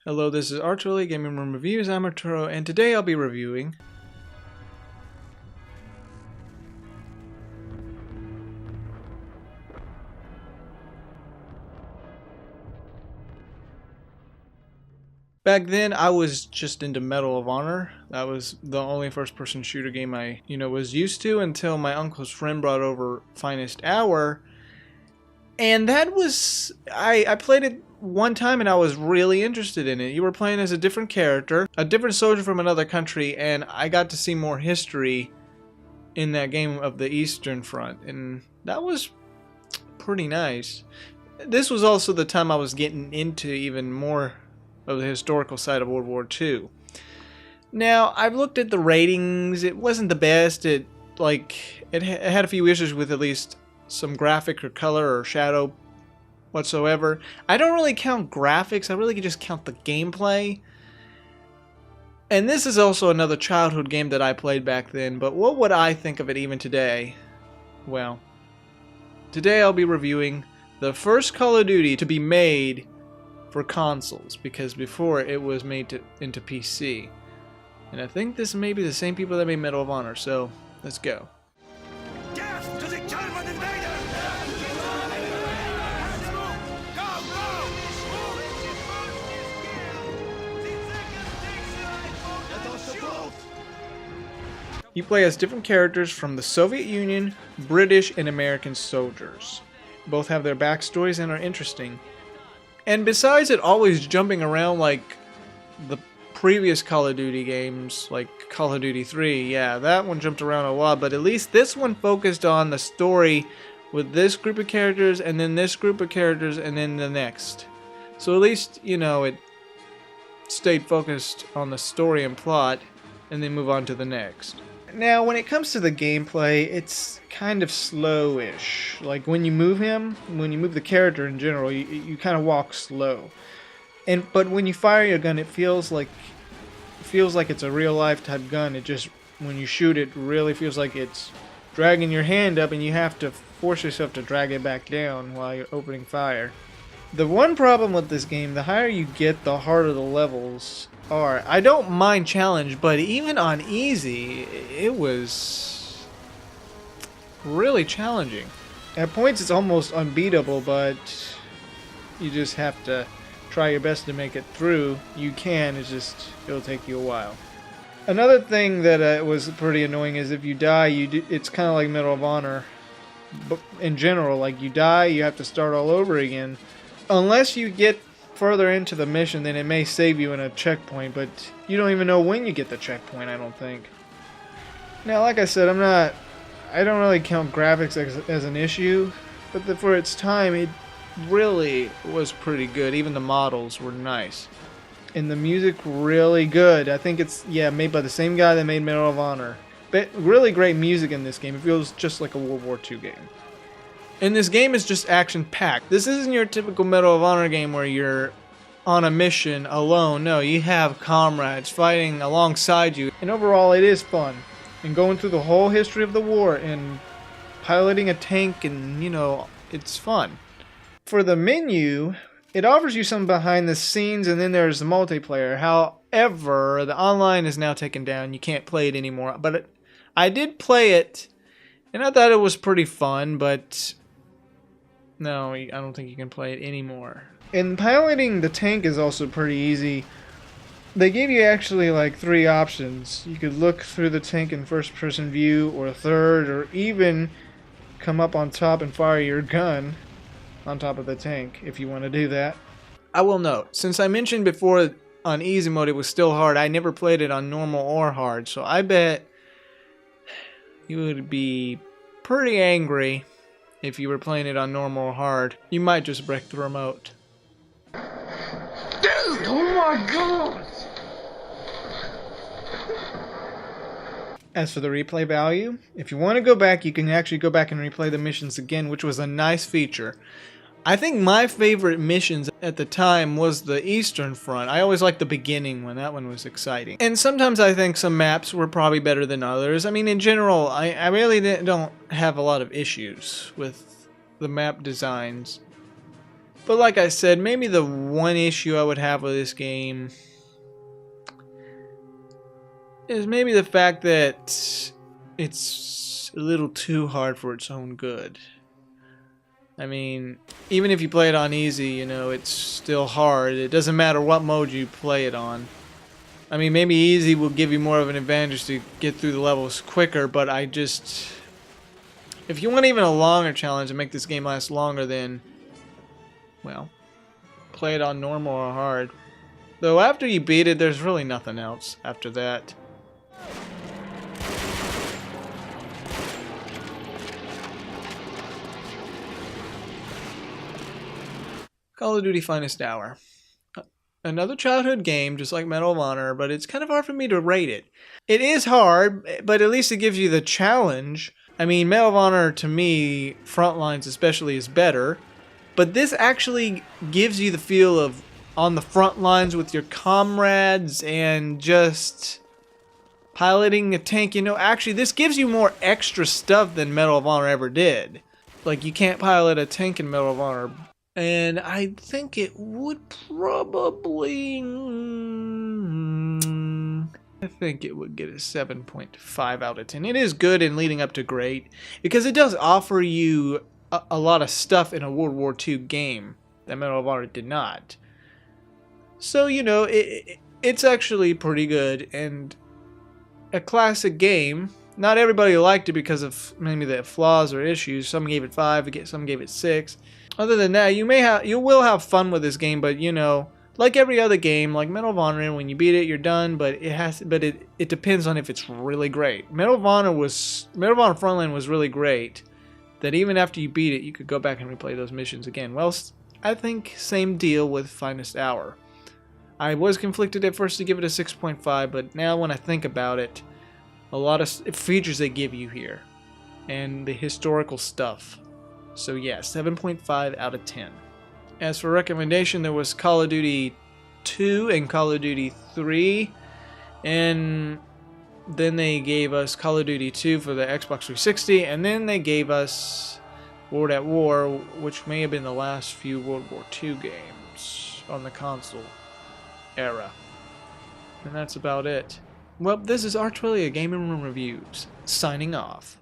Hello, this is Arturelia Gaming Room Reviews. I'm Arturo, and today I'll be reviewing back then I was just into Medal of Honor. That was the only first-person shooter game I, was used to until my uncle's friend brought over Finest Hour. And that was, I played it one time and I was really interested in it. You were playing as a different character, a different soldier from another country, and I got to see more history in that game of the Eastern Front, and that was pretty nice. This was also the time I was getting into even more of the historical side of World War II. Now, I've looked at the ratings. It wasn't the best. It had a few issues with at least some graphic or color or shadow whatsoever. I don't really count graphics, I really just count the gameplay. And this is also another childhood game that I played back then, but what would I think of it even today? Well, today I'll be reviewing the first Call of Duty to be made for consoles, because before it was made into PC. And I think this may be the same people that made Medal of Honor, so let's go. Death to the German invaders! You play as different characters from the Soviet Union, British, and American soldiers. Both have their backstories and are interesting. And besides it always jumping around like the previous Call of Duty games, like Call of Duty 3, yeah, that one jumped around a lot, but at least this one focused on the story with this group of characters, and then this group of characters, and then the next. So at least, it stayed focused on the story and plot, and then move on to the next. Now, when it comes to the gameplay, it's kind of slowish. Like when you move the character in general, you kind of walk slow. But when you fire your gun, it feels like it's a real life type gun. It just, when you shoot it, really feels like it's dragging your hand up, and you have to force yourself to drag it back down while you're opening fire. The one problem with this game, the higher you get, the harder the levels are. I don't mind challenge, but even on easy, it was really challenging. At points it's almost unbeatable, but you just have to try your best to make it through. You can, it'll take you a while. Another thing that was pretty annoying is if you die, it's kind of like Medal of Honor, but in general, like you die, you have to start all over again. Unless you get further into the mission, then it may save you in a checkpoint, but you don't even know when you get the checkpoint, I don't think. Now, like I said, I don't really count graphics as an issue, but for its time, it really was pretty good. Even the models were nice. And the music really good. I think it's, made by the same guy that made Medal of Honor. But really great music in this game. It feels just like a World War II game. And this game is just action-packed. This isn't your typical Medal of Honor game where you're on a mission alone. No, you have comrades fighting alongside you. And overall, it is fun. And going through the whole history of the war and piloting a tank, and, it's fun. For the menu, it offers you some behind the scenes, and then there's the multiplayer. However, the online is now taken down. You can't play it anymore. But I did play it, and I thought it was pretty fun, but no, I don't think you can play it anymore. And piloting the tank is also pretty easy. They gave you actually like 3 options. You could look through the tank in first-person view, or third, or even come up on top and fire your gun on top of the tank if you want to do that. I will note, since I mentioned before on easy mode it was still hard, I never played it on normal or hard, so I bet you would be pretty angry if you were playing it on normal or hard. You might just break the remote. Dude, oh my god! As for the replay value, if you want to go back, you can actually go back and replay the missions again, which was a nice feature. I think my favorite missions at the time was the Eastern Front. I always liked the beginning one. That one was exciting. And sometimes I think some maps were probably better than others. I mean, in general, I really don't have a lot of issues with the map designs. But like I said, maybe the one issue I would have with this game is maybe the fact that it's a little too hard for its own good. I mean, even if you play it on easy, you know, it's still hard. It doesn't matter what mode you play it on. I mean, maybe easy will give you more of an advantage to get through the levels quicker, but I just... If you want even a longer challenge and make this game last longer, then... well, play it on normal or hard. Though after you beat it, there's really nothing else after that. Call of Duty Finest Hour. Another childhood game, just like Medal of Honor, but it's kind of hard for me to rate it. It is hard, but at least it gives you the challenge. I mean, Medal of Honor, to me, Frontlines especially, is better. But this actually gives you the feel of on the front lines with your comrades and just piloting a tank. You know, actually, this gives you more extra stuff than Medal of Honor ever did. Like, you can't pilot a tank in Medal of Honor. And I think it would probably... I think it would get a 7.5 out of 10. It is good and leading up to great, because it does offer you a lot of stuff in a World War II game that Medal of Honor did not. So, you know, it's actually pretty good and a classic game. Not everybody liked it because of maybe the flaws or issues. Some gave it 5, some gave it 6. Other than that, you will have fun with this game, but you know, like every other game, like Medal of Honor, when you beat it, you're done. But it depends on if it's really great. Medal of Honor Frontline was really great. That even after you beat it, you could go back and replay those missions again. Well, I think same deal with Finest Hour. I was conflicted at first to give it a 6.5, but now when I think about it, a lot of features they give you here, and the historical stuff. So yeah, 7.5 out of 10. As for recommendation, there was Call of Duty 2 and Call of Duty 3. And then they gave us Call of Duty 2 for the Xbox 360. And then they gave us World at War, which may have been the last few World War II games on the console era. And that's about it. Well, this is Arturelia Gaming Room Reviews, signing off.